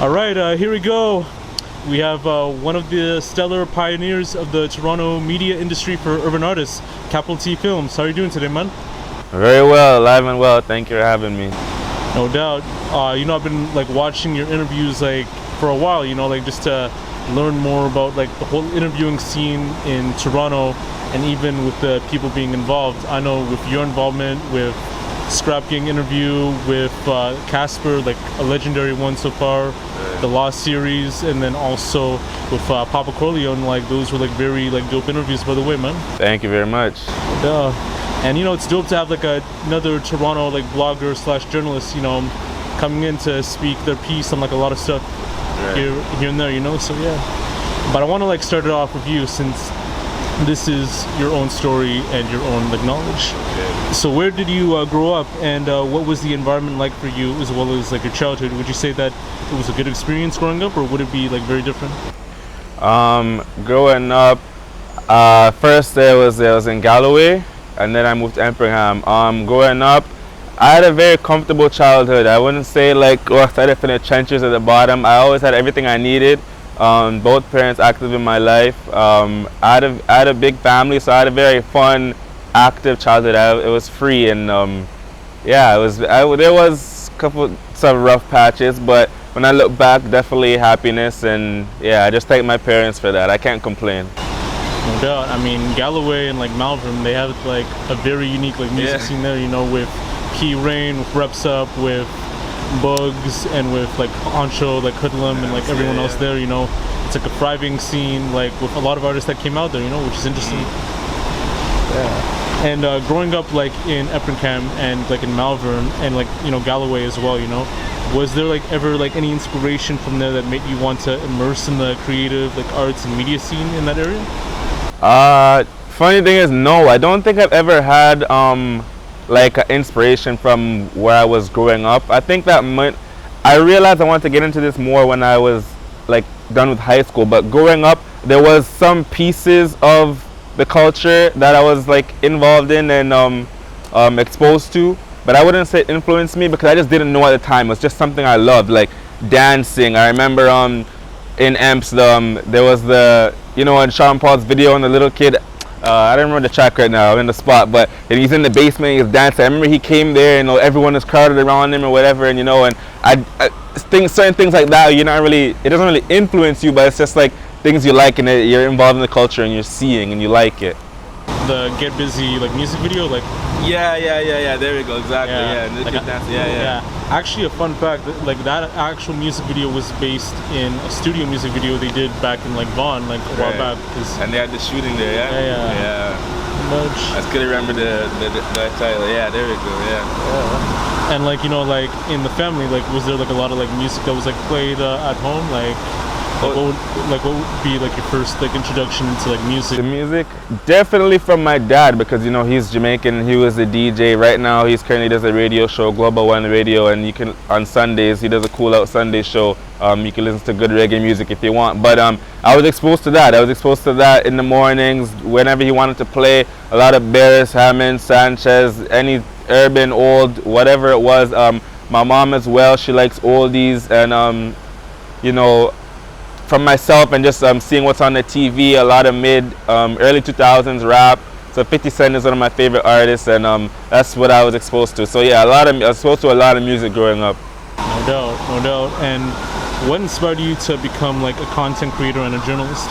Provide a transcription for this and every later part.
All right, here we go. We have one of the stellar pioneers of the Toronto media industry for urban artists, T Filmz. How are you doing today, man? Very well, alive and well. Thank you for having me. No doubt. I've been like watching your interviews like for a while. Just to learn more about like the whole interviewing scene in Toronto, and even with the people being involved. I know with your involvement with ScrapGang interview, with Casper, like a legendary one so far, the Lost series, and then also with Papa Corleone, like those were like very like dope interviews, by the way, man. Thank you very much. And it's dope to have like another Toronto like blogger / journalist, coming in to speak their piece on like a lot of stuff here and there, so yeah. But I want to like start it off with you, since this is your own story and your own like knowledge. So where did you grow up, and what was the environment like for you, as well as like your childhood? Would you say that it was a good experience growing up, or would it be like very different? Growing up, first I was in Galloway, and then I moved to Upbringing. Growing up, I had a very comfortable childhood. I wouldn't say like I started from the trenches at the bottom. I always had everything I needed. Both parents active in my life. I had a big family, so I had a very fun, active childhood. It was free, and there was some rough patches, but when I look back, definitely happiness, and yeah, I just thank my parents for that. I can't complain. No doubt. I mean, Galloway and like Malvern, they have like a very unique like music scene there. With Key Rain, with Reps Up, with Bugs, and with like Honcho, like Hoodlum, and like everyone else there. It's like a thriving scene, like with a lot of artists that came out there. Which is interesting. Yeah. And growing up like in Upbringing and like in Malvern and like Galloway as well. Was there like ever like any inspiration from there that made you want to immerse in the creative like arts and media scene in that area? Funny thing is, no, I don't think I've ever had like an inspiration from where I was growing up. I think that I realized I wanted to get into this more when I was like done with high school, but growing up there was some pieces of the culture that I was like involved in and exposed to, but I wouldn't say it influenced me because I just didn't know at the time. It was just something I loved, like dancing. I remember in Amps there was the in Sean Paul's video and the little kid, I don't remember the track right now, I'm in the spot, but he's in the basement, he's dancing. I remember he came there and everyone is crowded around him or whatever, and certain things like that, it doesn't really influence you, but it's just like things you like, and you're involved in the culture and you're seeing and you like it. The Get Busy like music video, like there we go, exactly. Actually, a fun fact, like that actual music video was based in a studio music video they did back in like Vaughan, like a while back. And they had the shooting there, I still remember the title. There we go. And like like in the family, like was there like a lot of like music that was like played at home, what would be like your first like introduction into like music? The music, definitely from my dad, because he's Jamaican. He was a DJ. Right now he currently does a radio show, Global One Radio, and you can on Sundays he does a Cool Out Sunday show. You can listen to good reggae music if you want. But I was exposed to that. I was exposed to that in the mornings whenever he wanted to play. A lot of Barris, Hammond, Sanchez, any urban, old, whatever it was. My mom as well, she likes oldies, and from myself and just seeing what's on the TV, a lot of early 2000s rap. So 50 Cent is one of my favorite artists, and that's what I was exposed to. So yeah, I was exposed to a lot of music growing up. No doubt. And what inspired you to become like a content creator and a journalist?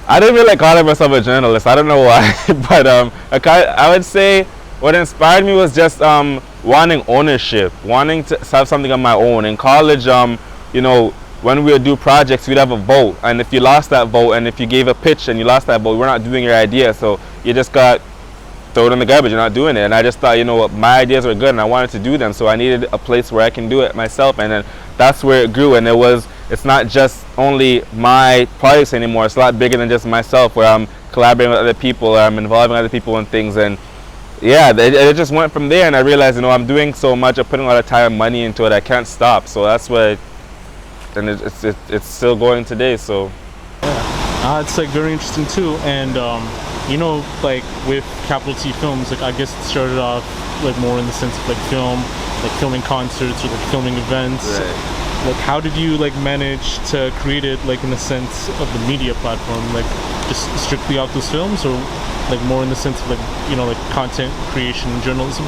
I didn't really call myself a journalist. I don't know why, but I would say what inspired me was just wanting ownership, wanting to have something on my own. In college, when we would do projects, we'd have a vote, and if you lost that vote, and if you gave a pitch and you lost that vote, we're not doing your idea, so you just got thrown in the garbage. You're not doing it. And I just thought, my ideas were good, and I wanted to do them, so I needed a place where I can do it myself, and then that's where it grew. And it's not just only my projects anymore. It's a lot bigger than just myself, where I'm collaborating with other people, I'm involving other people in things, and yeah, it just went from there. And I realized, I'm doing so much, I'm putting a lot of time and money into it, I can't stop. So that's what. And it's still going today, so it's like very interesting too. And like with T Filmz, like I guess it started off like more in the sense of like film, like filming concerts or like filming events. Right. Like how did you like manage to create it like in the sense of the media platform, like just strictly off those films, or like more in the sense of like, you know, like content creation and journalism?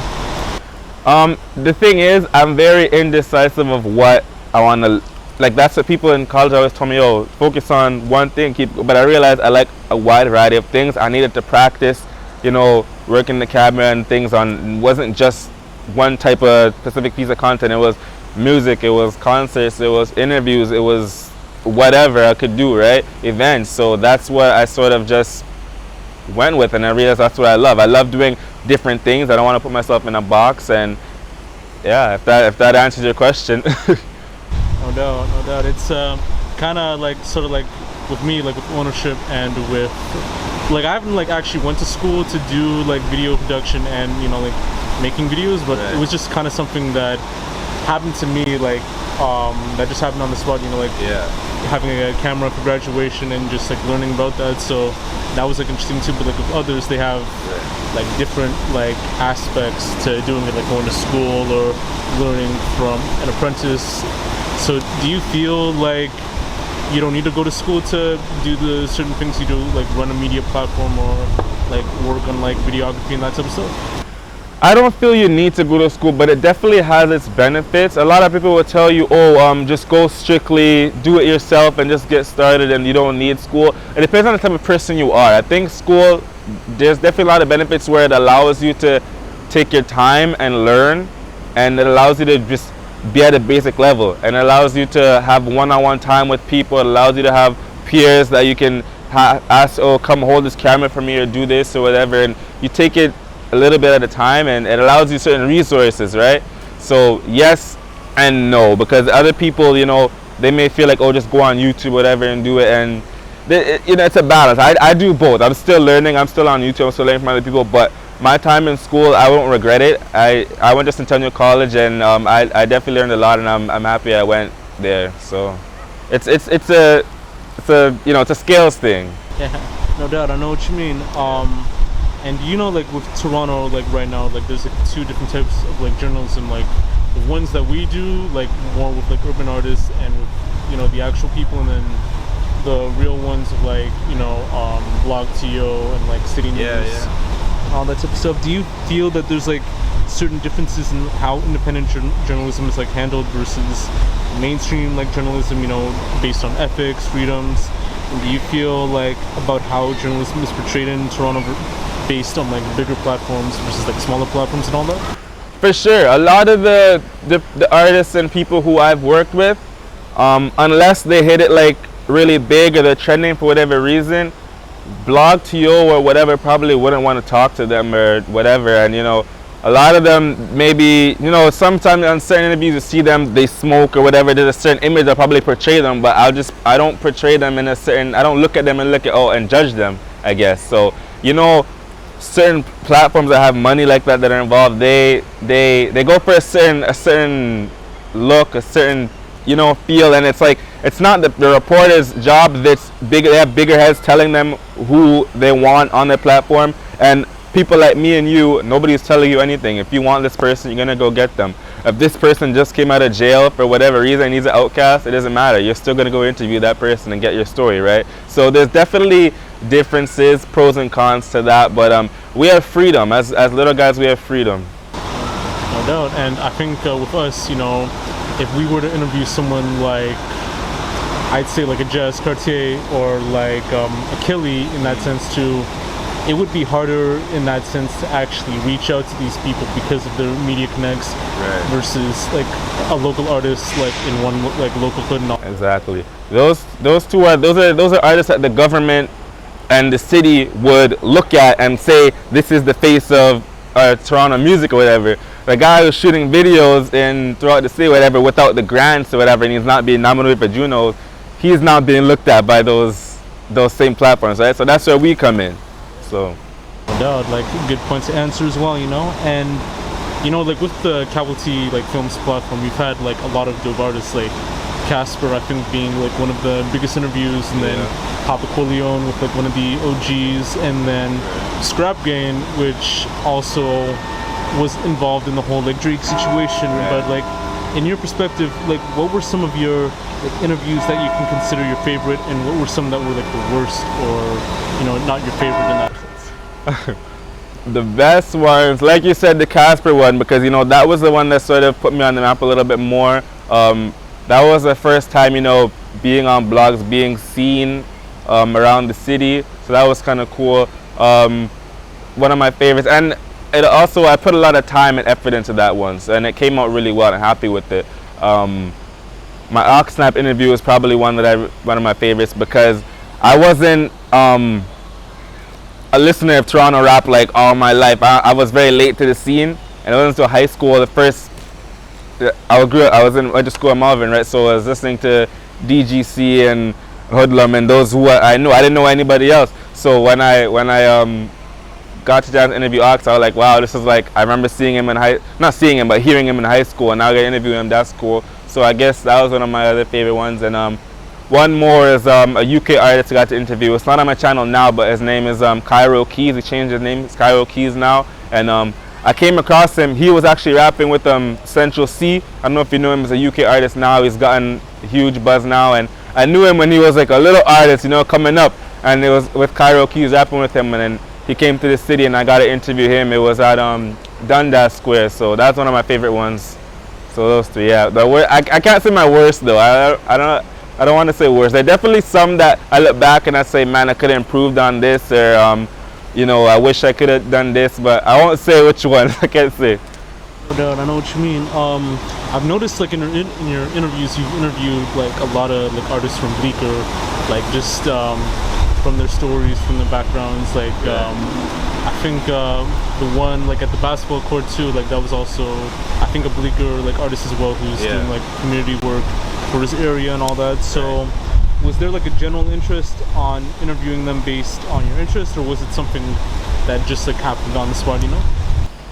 The thing is, I'm very indecisive of what I want to, like that's what people in college always told me, oh, focus on one thing, but I realized I like a wide variety of things. I needed to practice, you know, working the camera and things on, it wasn't just one type of specific piece of content. It was music, it was concerts, it was interviews, it was whatever I could do, right? Events. So that's what I sort of just went with, and I realized that's what I love. I love doing different things. I don't want to put myself in a box, and yeah, if that answers your question. No doubt. It's kind of like sort of like with me, like with ownership and with like I haven't like actually went to school to do like video production and, you know, like making videos, but right. It was just kind of something that happened to me, like that just happened on the spot, you know, like having a camera for graduation and just like learning about that. So that was like interesting too. But like with others, they have like different like aspects to doing it, like going to school or learning from an apprentice. So do you feel like you don't need to go to school to do the certain things you do, like run a media platform or like work on like videography and that type of stuff? I don't feel you need to go to school, but it definitely has its benefits. A lot of people will tell you, oh, just go strictly, do it yourself and just get started and you don't need school. It depends on the type of person you are. I think school, there's definitely a lot of benefits where it allows you to take your time and learn, and it allows you to just be at a basic level, and it allows you to have one-on-one time with people. It allows you to have peers that you can ask, oh, come hold this camera for me or do this or whatever, and you take it a little bit at a time, and it allows you certain resources, right? So yes and no, because other people, you know, they may feel like, oh, just go on YouTube, whatever, and do it, and you know, it's a balance. I do both. I'm still learning. I'm still on YouTube. I'm still learning from other people, but my time in school, I won't regret it. I went to Centennial College, and I definitely learned a lot, and I'm happy I went there. So it's a you know, it's a scales thing. Yeah, no doubt. I know what you mean. And you know, like with Toronto, like right now, like there's like two different types of like journalism, like the ones that we do, like more with like urban artists and with, you know, the actual people, and then the real ones of like, you know, Blog TO and like City News, all that type of stuff. Do you feel that there's like certain differences in how independent journalism is like handled versus mainstream like journalism, you know, based on ethics, freedoms? And do you feel like about how journalism is portrayed in Toronto based on like bigger platforms versus like smaller platforms and all that? For sure. A lot of the artists and people who I've worked with, unless they hit it like really big or they're trending for whatever reason, Blog TO or whatever probably wouldn't want to talk to them or whatever. And you know, a lot of them maybe, you know, sometimes on certain interviews you see them, they smoke or whatever, there's a certain image that probably portray them, but I don't portray them in a certain, I don't look at them and look at, oh, and judge them, I guess. So, you know, certain platforms that have money like that are involved, they go for a certain look, a certain, you know, feel, and it's like, it's not the reporter's job that's big. They have bigger heads telling them who they want on their platform, and people like me and you, nobody's telling you anything. If you want this person, you're gonna go get them. If this person just came out of jail for whatever reason and he's an outcast, it doesn't matter. You're still gonna go interview that person and get your story, right? So there's definitely differences, pros and cons to that, but we have freedom. As little guys, we have freedom. No doubt. And I think with us, you know, if we were to interview someone like, I'd say like a Jazz Cartier or like a Kelly in that sense too, it would be harder in that sense to actually reach out to these people because of their media connects, right, versus like a local artist like in one like local hood and all. Exactly. Those are artists that the government and the city would look at and say, this is the face of Toronto music or whatever. The guy who's shooting videos throughout the city or whatever without the grants or whatever, and he's not being nominated for Junos, he's not being looked at by those same platforms, right? So that's where we come in. So no doubt, like good point to answer as well, you know. And you know, like with the Capital T like Filmz platform, we've had like a lot of dope artists, like Casper, I think, being like one of the biggest interviews, and then Papa Corleone with like one of the OGs, and then ScrapGang, which also was involved in the whole like Drake situation, but like in your perspective, like what were some of your like interviews that you can consider your favorite, and what were some that were like the worst, or you know, not your favorite in that sense? The best ones, like you said, the Casper one, because you know that was the one that sort of put me on the map a little bit more. That was the first time, you know, being on blogs, being seen around the city, so that was kind of cool. One of my favorites, and it also, I put a lot of time and effort into that one, and it came out really well. I'm happy with it. My Oxnap interview is probably one of my favorites, because I wasn't a listener of Toronto rap like all my life. I was very late to the scene, and it wasn't until high school. The first, I went to school in Malvern, right? So I was listening to DGC and Hoodlum and those who I knew. I didn't know anybody else. So when I got to interview Ox, I was like, wow, this is like, I remember seeing him not seeing him, but hearing him in high school, and now I get to interview him. That's cool. So I guess that was one of my other favorite ones. And one more is a UK artist I got to interview. It's not on my channel now, but his name is Cairo Keys. He changed his name. It's Cairo Keys now. And I came across him. He was actually rapping with Central C. I don't know if you know him as a UK artist now. He's gotten a huge buzz now. And I knew him when he was like a little artist, you know, coming up. And it was with Cairo Keys, rapping with him. And then he came to the city, and I got to interview him. It was at Dundas Square. So that's one of my favorite ones. So those three, yeah. I can't say my worst though. I don't want to say worst. There are definitely some that I look back and I say, man, I could have improved on this, or you know, I wish I could have done this, but I won't say which one. I can't say. I know what you mean. I've noticed like in your interviews, you've interviewed like a lot of like artists from Bleecker, like just from their stories, from their backgrounds. Like I think the one like at the basketball court too, like that was also, I think, a Bleecker like artist as well, who's doing like community work for his area and all that. So was there like a general interest on interviewing them based on your interest, or was it something that just like happened on the spot, you know?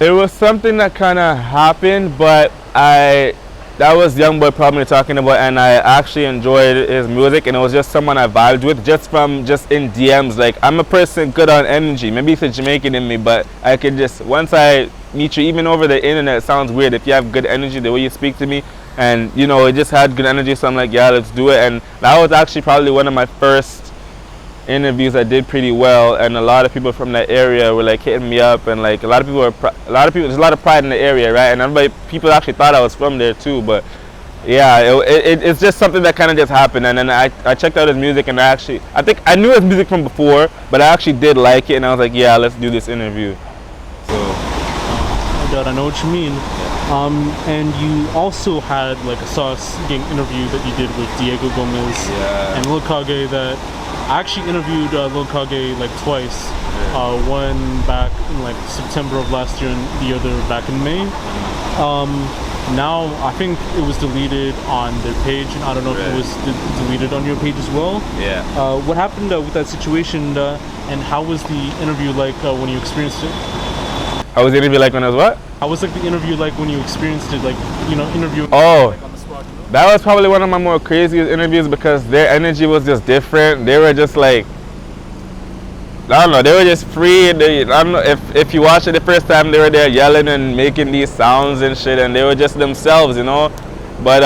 It was something that kind of happened, but that was Young Boy probably talking about, and I actually enjoyed his music, and it was just someone I vibed with just in DMs. Like, I'm a person good on energy. Maybe it's a Jamaican in me, but I could just, once I meet you, even over the internet, it sounds weird. If you have good energy, the way you speak to me, and you know, it just had good energy, so I'm like, yeah, let's do it. And that was actually probably one of my first interviews I did pretty well, and a lot of people from that area were like hitting me up, and like a lot of people there's a lot of pride in the area, right? And people actually thought I was from there too, but yeah, it's just something that kind of just happened. And then I checked out his music, and I think I knew his music from before, but I actually did like it, and I was like, yeah, let's do this interview. So I know what you mean. And you also had like a Sauce Gang interview that you did with Diego Gomez and Lil Kage that I actually interviewed Lil Kage like twice. One back in like September of last year, and the other back in May. Now I think it was deleted on their page, and I don't know if it was deleted on your page as well. What happened with that situation, and how was the interview like when you experienced it? How was the interview like when I was what? How was like the interview like when you experienced it, like, you know, interviewing like on the spot, you know? That was probably one of my more craziest interviews, because their energy was just different. They were just like, I don't know, they were just free. I don't know if you watched it the first time, they were there yelling and making these sounds and shit, and they were just themselves, you know. But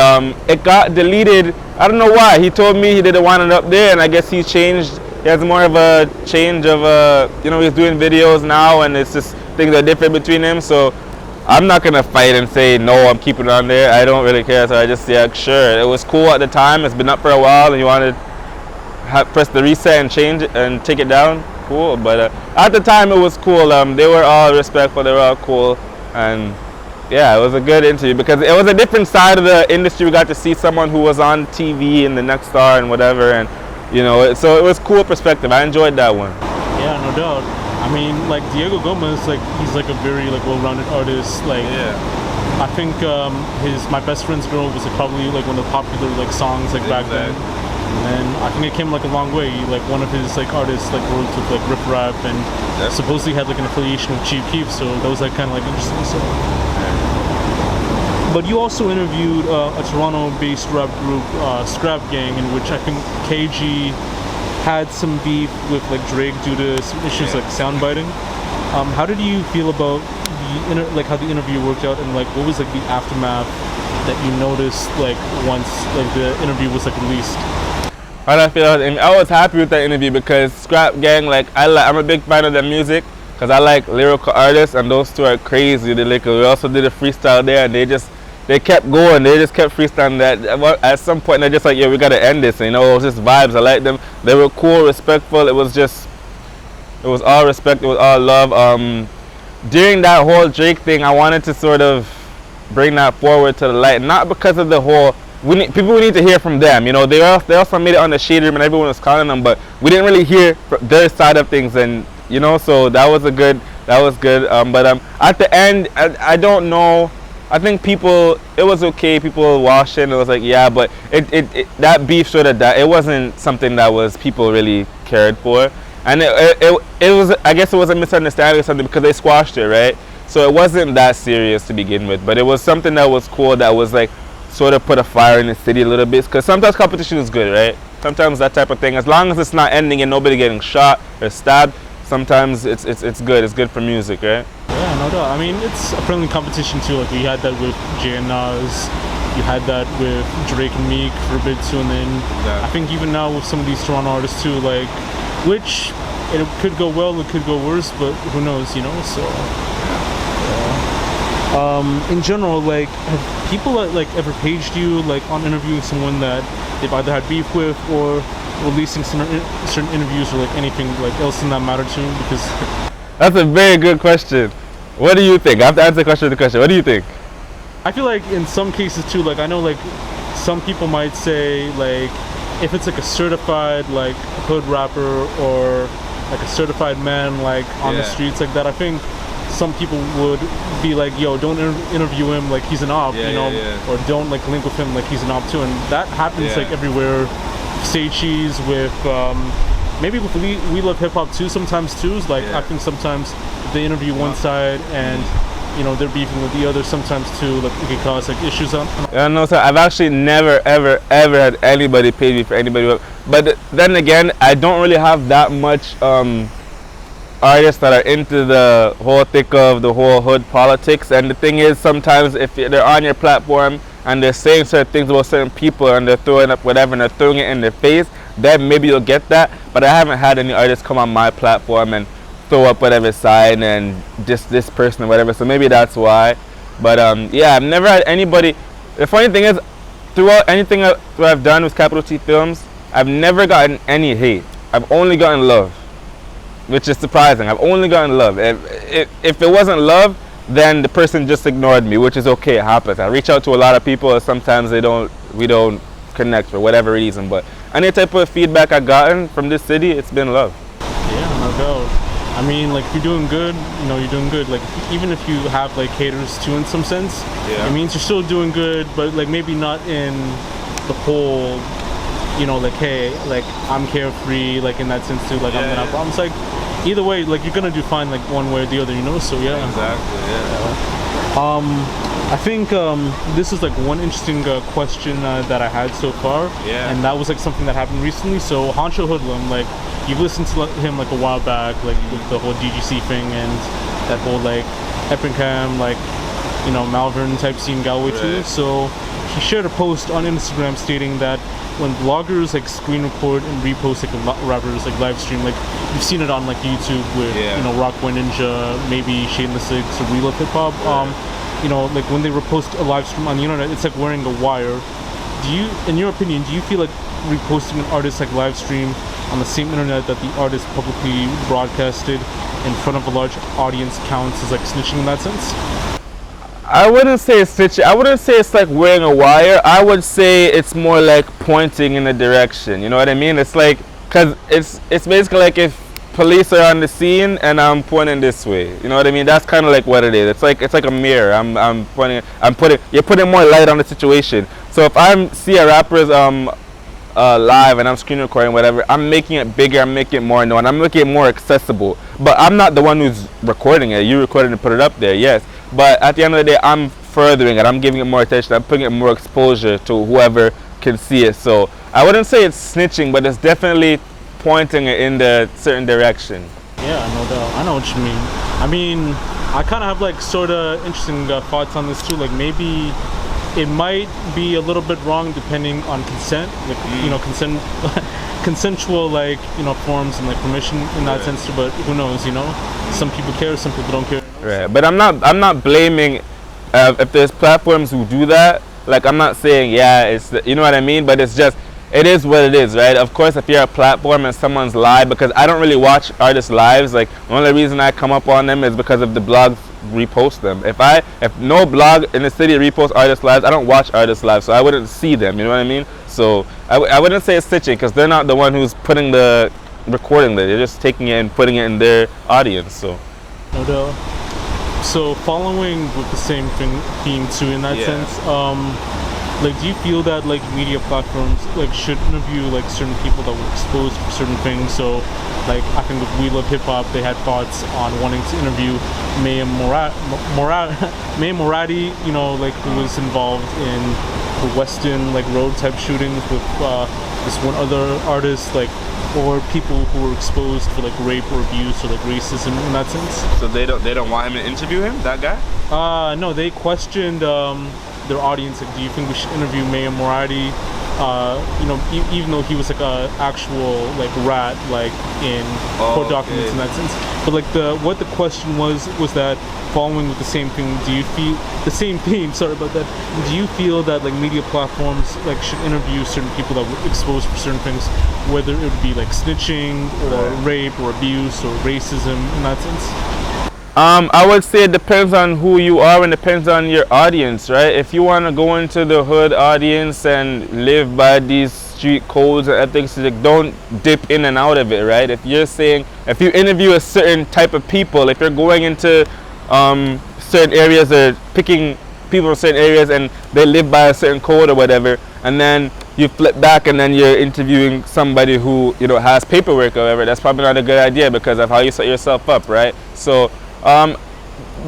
it got deleted. I don't know why. He told me he didn't want it up there, and I guess he changed. He has more of a change of you know, he's doing videos now, and it's just things are different between him. So I'm not gonna fight and say no, I'm keeping it on there. I don't really care. So I just, yeah, sure. It was cool at the time. It's been up for a while, and you wanted to press the reset and change it and take it down. Cool. But at the time, it was cool. They were all respectful. They were all cool, and yeah, it was a good interview because it was a different side of the industry. We got to see someone who was on TV and the next star and whatever, and you know, so it was cool perspective. I enjoyed that one. Yeah, no doubt. I mean, like Diego Gomez, like he's like a very like well-rounded artist. Like, I think My Best Friend's Girl was like probably like one of the popular like songs like back then. And then I think it came like a long way. Like one of his like artists like worked with like Rip Rap and supposedly had like an affiliation with Chief Keef, so that was like kind of like interesting. So. But you also interviewed a Toronto-based rap group, ScrapGang, in which I think KG had some beef with like Drake due to some issues like sound biting. How did you feel about how the interview worked out, and like what was like the aftermath that you noticed like once like the interview was like released? How did I feel? I was happy with that interview because ScrapGang, like I'm a big fan of their music because I like lyrical artists, and those two are crazy. We also did a freestyle there, and they kept going. They just kept freestyling. That at some point they're just like, yeah, we gotta end this. And, it was just vibes. I liked them. They were cool, respectful. It was all respect. It was all love. During that whole Drake thing, I wanted to sort of bring that forward to the light, not because of the whole. We need to hear from them. They also made it on the shade room, and everyone was calling them, but we didn't really hear their side of things, and so that was good. But at the end, I don't know. I think it was okay. People watched it, and it was like, yeah, but that beef sort of died. It wasn't something that people really cared for, and it was. I guess it was a misunderstanding or something because they squashed it, right? So it wasn't that serious to begin with, but it was something that was cool. That was like sort of put a fire in the city a little bit, because sometimes competition is good, right? Sometimes that type of thing, as long as it's not ending in nobody getting shot or stabbed, sometimes it's good. It's good for music, right? Yeah, no doubt. I mean, it's a friendly competition too. Like we had that with Jay and Nas, you had that with Drake and Meek for a bit too, and then I think even now with some of these Toronto artists too, like which it could go well, it could go worse, but who knows, So. In general, like, have people like ever paged you like on interviewing someone that they've either had beef with or releasing certain interviews or like anything like else in that matter to them? Because that's a very good question. What do you think? I have to answer the question with the question. What do you think? I feel like in some cases too, like I know like some people might say like if it's like a certified like hood rapper or like a certified man like on the streets like that, I think some people would be like, yo, don't interview him like he's an op, or don't like link with him like he's an op too, and that happens like everywhere. Say Cheese with maybe with we Love Hip Hop too sometimes too. Like I think sometimes they interview one side and they're beefing with the other sometimes too. Like it can cause like issues on. Yeah, no, sir. I've actually never ever had anybody pay me for anybody. But then again, I don't really have that much artists that are into the whole thick of the whole hood politics. And the thing is, sometimes if they're on your platform and they're saying certain things about certain people and they're throwing up whatever and they're throwing it in their face, then maybe you'll get that. But I haven't had any artists come on my platform and throw up whatever side and just this person or whatever, so maybe that's why. But yeah, I've never had anybody. The funny thing is, throughout anything that I've done with Capital T Films, I've never gotten any hate. I've only gotten love, which is surprising. I've only gotten love. If it wasn't love, then the person just ignored me, which is okay. It happens. I reach out to a lot of people, and sometimes we don't connect for whatever reason. But any type of feedback I've gotten from this city, it's been love. Yeah, no doubt. I mean, like, if you're doing good, you're doing good. Like, even if you have, like, haters, too, in some sense, it means you're still doing good, but, like, maybe not in the whole, like, hey, like, I'm carefree, like, in that sense, too. Like, I'm gonna have problems. Like, either way, like, you're gonna do fine, like, one way or the other, So, yeah. Exactly, yeah. I think this is, like, one interesting question that I had so far. Yeah. And that was, like, something that happened recently. So, Honcho Hoodlum, like, you've listened to him like a while back, like with the whole DGC thing and that whole like Upbringing, like Malvern type scene Galway too. So he shared a post on Instagram stating that when bloggers like screen record and repost like rappers like live stream, like you've seen it on like YouTube with Rockboy Ninja, maybe Shane the Six or We Love Hip Hop. Like when they repost a live stream on the internet, it's like wearing a wire. In your opinion, do you feel like reposting an artist like live stream on the same internet that the artist publicly broadcasted in front of a large audience counts as like snitching in that sense? I wouldn't say it's snitching. I wouldn't say it's like wearing a wire. I would say it's more like pointing in a direction. You know what I mean? It's like, cause it's basically like if police are on the scene and I'm pointing this way. You know what I mean? That's kind of like what it is. It's like a mirror. You're putting more light on the situation. So if I see a rapper's live and I'm screen recording whatever, I'm making it bigger, I'm making it more known, I'm making it more accessible. But I'm not the one who's recording it. You recorded and put it up there, yes. But at the end of the day, I'm furthering it. I'm giving it more attention. I'm putting it more exposure to whoever can see it. So I wouldn't say it's snitching, but it's definitely pointing it in the certain direction. Yeah, no doubt. I know what you mean. I mean, I kind of have like sort of interesting thoughts on this too. Like maybe it might be a little bit wrong depending on consent. Like you know, consensual like forms and like permission in that sense too. But who knows? You know, some people care, some people don't care. Right. But I'm not blaming if there's platforms who do that. Like I'm not saying it's you know what I mean. But it's just. It is what it is, right? Of course, if you're a platform and someone's live, because I don't really watch artists' lives. Like the only reason I come up on them is because of the blogs repost them. If no blog in the city reposts artists' lives, I don't watch artists' lives, so I wouldn't see them. You know what I mean? So I wouldn't say it's Snitching because they're not the one who's putting the recording there. They're just taking it and putting it in their audience. So. No doubt. So following with the same theme too, in that sense. Like, do you feel that like media platforms like should interview like certain people that were exposed for certain things? So, like I think with We Love Hip Hop, they had thoughts on wanting to interview Maya Morati, you know, like who was involved in the Weston like road type shootings with this one other artist, like, or people who were exposed for like rape or abuse or like racism in that sense. So they don't want him to interview him, that guy? No, they questioned their audience. Like, do you think we should interview Maya Morati? You know, even though he was like a actual like rat, like in court documents in that sense. But like what the question was that following with the same thing, do you feel the same theme? Sorry about that. Do you feel that like media platforms like should interview certain people that were exposed for certain things, whether it would be like snitching or rape or abuse or racism in that sense? I would say it depends on who you are and depends on your audience, right? If you want to go into the hood audience and live by these street codes and ethics, like don't dip in and out of it, right? If you interview a certain type of people, if you're going into certain areas or picking people from certain areas and they live by a certain code or whatever, and then you flip back and then you're interviewing somebody who has paperwork or whatever, that's probably not a good idea because of how you set yourself up, right? So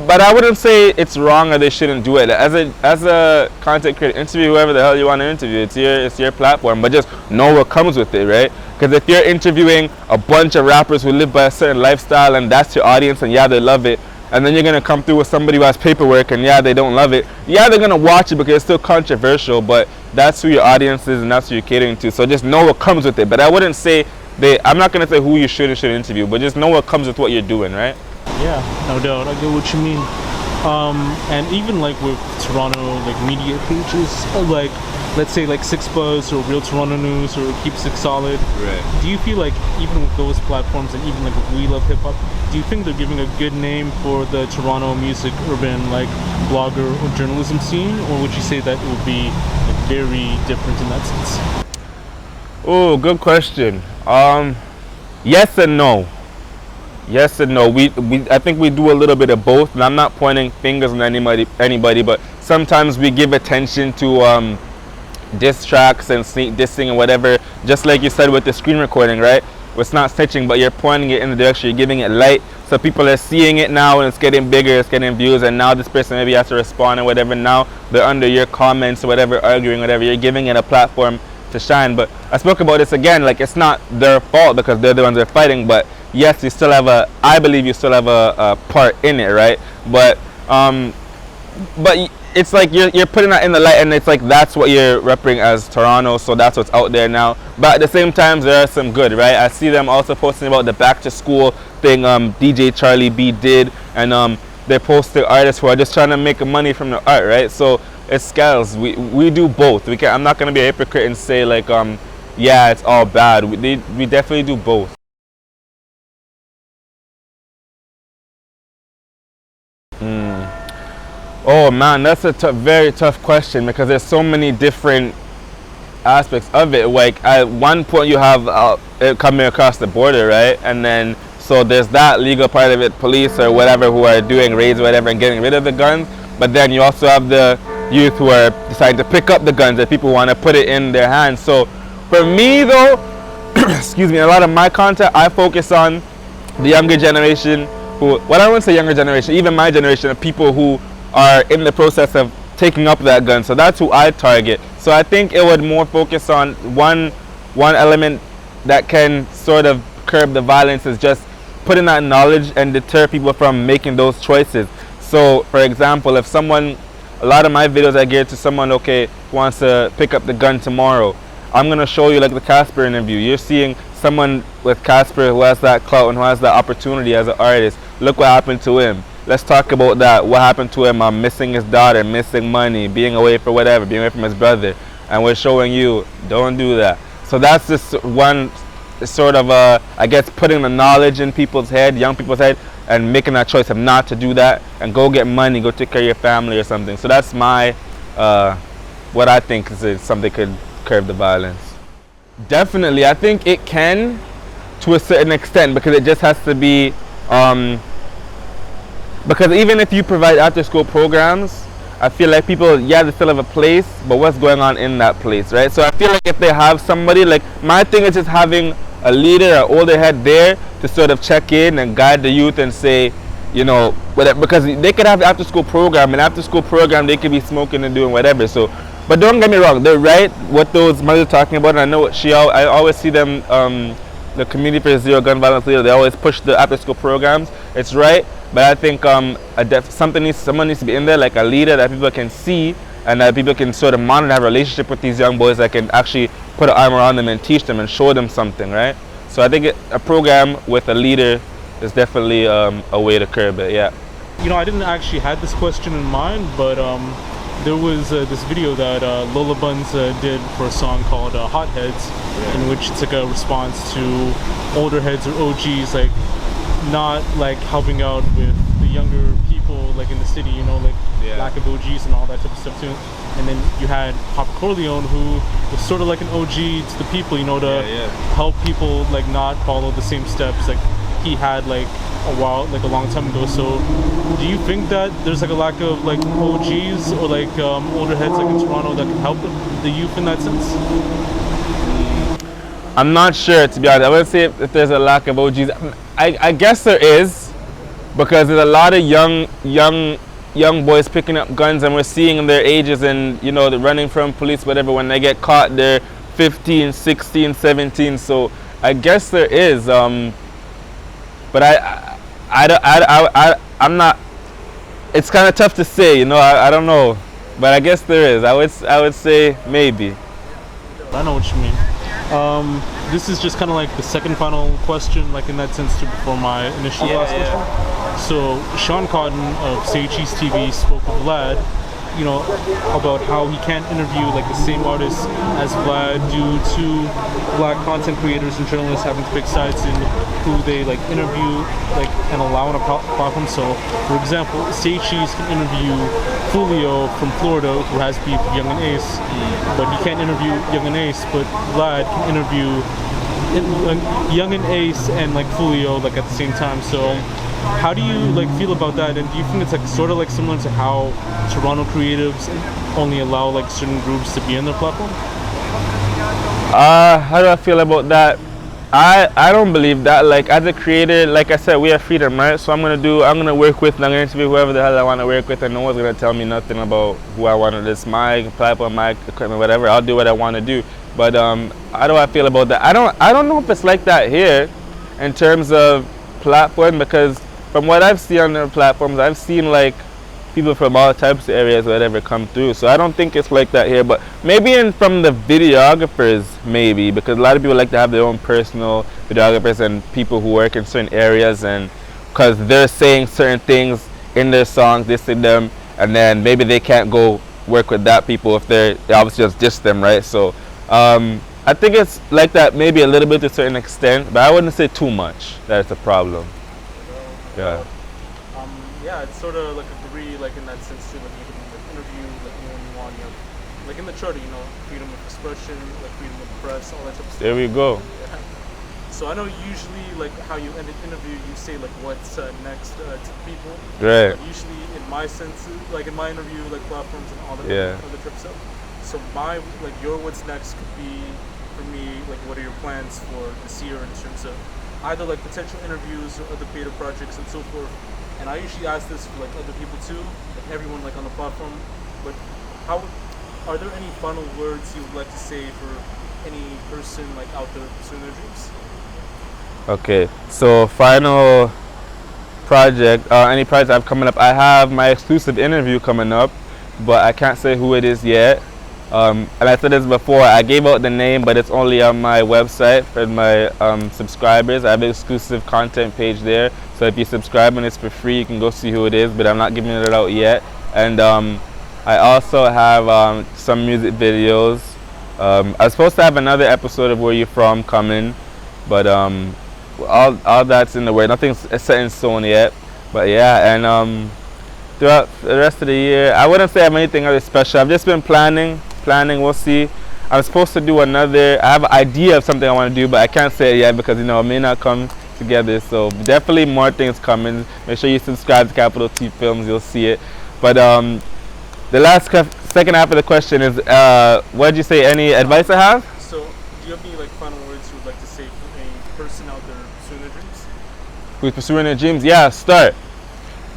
but I wouldn't say it's wrong or they shouldn't do it. As a content creator, interview whoever the hell you want to interview. It's your platform, but just know what comes with it, right? Because if you're interviewing a bunch of rappers who live by a certain lifestyle and that's your audience and they love it, and then you're gonna come through with somebody who has paperwork and they don't love it, they're gonna watch it because it's still controversial, but that's who your audience is and that's who you're catering to. So just know what comes with it. But I wouldn't say I'm not gonna say who you should and shouldn't interview, but just know what comes with what you're doing, right? Yeah, no doubt. I get what you mean. And even like with Toronto like media pages, like let's say like 6Buzz or Real Toronto News or Keep Six Solid. Right. Do you feel like even with those platforms and even like with We Love Hip Hop, do you think they're giving a good name for the Toronto music urban like blogger or journalism scene, or would you say that it would be like very different in that sense? Oh, good question. Yes and no. Yes and no. I think we do a little bit of both, and I'm not pointing fingers on anybody, but sometimes we give attention to diss tracks and sneak dissing and whatever, just like you said with the screen recording, right? It's not snitching, but you're pointing it in the direction, you're giving it light, so people are seeing it now and it's getting bigger, it's getting views, and now this person maybe has to respond or whatever. Now they're under your comments or whatever, arguing, whatever. You're giving it a platform to shine. But I spoke about this again, like it's not their fault because they're the ones that are fighting, but yes, you still have I believe you still have a part in it, right? But it's like you're putting that in the light, and it's like that's what you're repping as Toronto, so that's what's out there now. But at the same time, there are some good, right? I see them also posting about the back to school thing DJ Charlie B did, and they're posting artists who are just trying to make money from the art, right? So it's scales. We do both. I'm not gonna be a hypocrite and say like it's all bad. We definitely do both. Oh man, that's a very tough question because there's so many different aspects of it. Like at one point you have it coming across the border, right? And then so there's that legal part of it, police or whatever who are doing raids or whatever and getting rid of the guns. But then you also have the youth who are deciding to pick up the guns that people want to put it in their hands. So for me though, excuse me, a lot of my content I focus on the younger generation who, well, I don't want to say younger generation, even my generation of people who are in the process of taking up that gun. So that's who I target. So I think it would more focus on one element that can sort of curb the violence is just put in that knowledge and deter people from making those choices. So, for example, if someone, a lot of my videos I geared to someone, okay, who wants to pick up the gun tomorrow, I'm going to show you like the Casper interview. You're seeing someone with Casper who has that clout and who has that opportunity as an artist. Look what happened to him. Let's talk about that. What happened to him? Missing his daughter, missing money, being away for whatever, being away from his brother. And we're showing you, don't do that. So that's just one sort of, I guess, putting the knowledge in people's head, young people's head, and making that choice of not to do that and go get money, go take care of your family or something. So that's my, what I think is something could curb the violence. Definitely, I think it can to a certain extent, because it just has to be, because even if you provide after school programs, I feel like people, yeah, they still have a place, but what's going on in that place, right? So I feel like if they have somebody, like my thing is just having a leader, an older head there to sort of check in and guide the youth and say, you know, whatever, because they could have after school program, and after school program they could be smoking and doing whatever. So, but don't get me wrong, they're right what those mothers are talking about. And I know I always see them, the community for zero gun violence leader, they always push the after school programs. It's right, but I think someone needs to be in there, like a leader that people can see and that people can sort of monitor, have a relationship with these young boys that can actually put an arm around them and teach them and show them something, right? So I think a program with a leader is definitely a way to curb it, yeah. You know, I didn't actually have this question in mind, but there was this video that Lola Buns did for a song called Hot Heads, in which it's like a response to older heads or OGs, like not like helping out with the younger people like in the city, you know, like lack of OGs and all that type of stuff too. And then you had Papa Corleone, who was sort of like an OG to the people, you know, to help people like not follow the same steps like he had like a long time ago. So do you think that there's like a lack of like OGs or like older heads like in Toronto that can help the youth in that sense? I'm not sure, to be honest. I wouldn't say if there's a lack of OGs. I guess there is, because there's a lot of young boys picking up guns, and we're seeing their ages and, you know, they're running from police, whatever. When they get caught, they're 15, 16, 17. So I guess there is, but I'm not. It's kind of tough to say, you know. I don't know, but I guess there is. I would say maybe. I know what you mean. This is just kind of like the second final question, like in that sense too, before my initial last question. So Sean Cotton of Say Cheese TV spoke with Vlad, you know, about how he can't interview like the same artists as Vlad due to black content creators and journalists having to pick sides in who they like interview like and allow on a platform. So for example, Say Cheese can interview Julio from Florida who has beef with Young and Ace, but he can't interview Young and Ace, but Vlad can interview Young and Ace and like Julio like at the same time. So how do you like feel about that, and do you think it's like sort of like similar to how Toronto creatives only allow like certain groups to be on their platform? How do I feel about that? I don't believe that. Like as a creator, like I said, we have freedom, right? So I'm gonna work with, I'm gonna interview whoever the hell I want to work with, and no one's gonna tell me nothing about who I want to. This my platform, my equipment, whatever. I'll do what I want to do. But how do I feel about that? I don't know if it's like that here, in terms of platform, because from what I've seen on their platforms, I've seen like people from all types of areas, whatever, come through. So I don't think it's like that here, but maybe from the videographers, maybe, because a lot of people like to have their own personal videographers and people who work in certain areas, and because they're saying certain things in their songs, they say them, and then maybe they can't go work with that people if they obviously just diss them, right? So I think it's like that maybe a little bit to a certain extent, but I wouldn't say too much that it's a problem. Yeah. Yeah, it's sort of like agree, like in that sense too. Like you can like, interview like anyone you want, you know, like in the charter, you know, freedom of expression, like freedom of press, all that type of stuff. There we go. Yeah. So I know usually like how you end an interview, you say like what's next to people. Right. But usually in my sense, like in my interview, like platforms and all that other type of stuff. So my like your what's next could be for me like what are your plans for this year in terms of either like potential interviews or other creative projects and so forth. And I usually ask this for like other people too, like everyone like on the platform. But are there any final words you would like to say for any person like out there pursuing their dreams? Okay, so final project, any project I have coming up, I have my exclusive interview coming up, but I can't say who it is yet. And I said this before, I gave out the name, but it's only on my website for my subscribers. I have an exclusive content page there, so if you subscribe and it's for free, you can go see who it is, but I'm not giving it out yet. And I also have some music videos. I was supposed to have another episode of Where You From coming, but all that's in the way. Nothing's set in stone yet. But yeah, and throughout the rest of the year, I wouldn't say I have anything really special. I've just been planning, we'll see. I'm supposed to do another, I have an idea of something I want to do, but I can't say it yet because, you know, it may not come together. So definitely more things coming. Make sure you subscribe to Capital T Filmz, you'll see it. But the second half of the question is, what did you say, any advice I have? So, do you have any like final words you would like to say for a person out there pursuing their dreams? Who's pursuing their dreams? Yeah, start.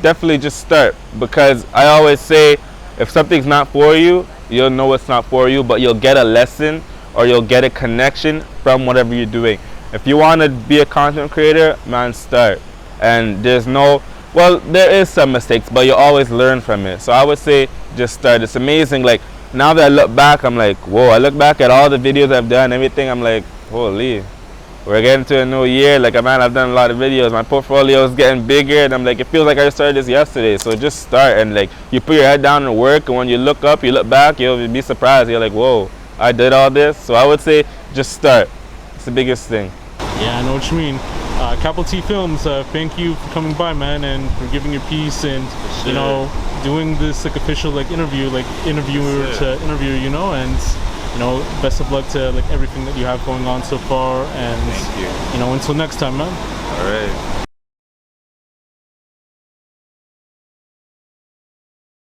Definitely just start, because I always say if something's not for you, you'll know it's not for you, but you'll get a lesson or you'll get a connection from whatever you're doing. If you want to be a content creator, man, start. And there is some mistakes, but you'll always learn from it. So I would say just start. It's amazing. Like, now that I look back, I'm like, whoa, I look back at all the videos I've done, everything, I'm like, holy, we're getting to a new year. Like, man, I've done a lot of videos. My portfolio is getting bigger, and I'm like, it feels like I started this yesterday. So just start, and like, you put your head down and work, and when you look up, you look back, you'll be surprised. You're like, whoa, I did all this. So I would say just start. It's the biggest thing. Yeah, I know what you mean. Capital T Filmz, thank you for coming by, man, and for giving your piece, and you know, doing this like official like interview, like interviewer to interview, you know, and you know, best of luck to like everything that you have going on so far, and thank you. You know, until next time, man. All right.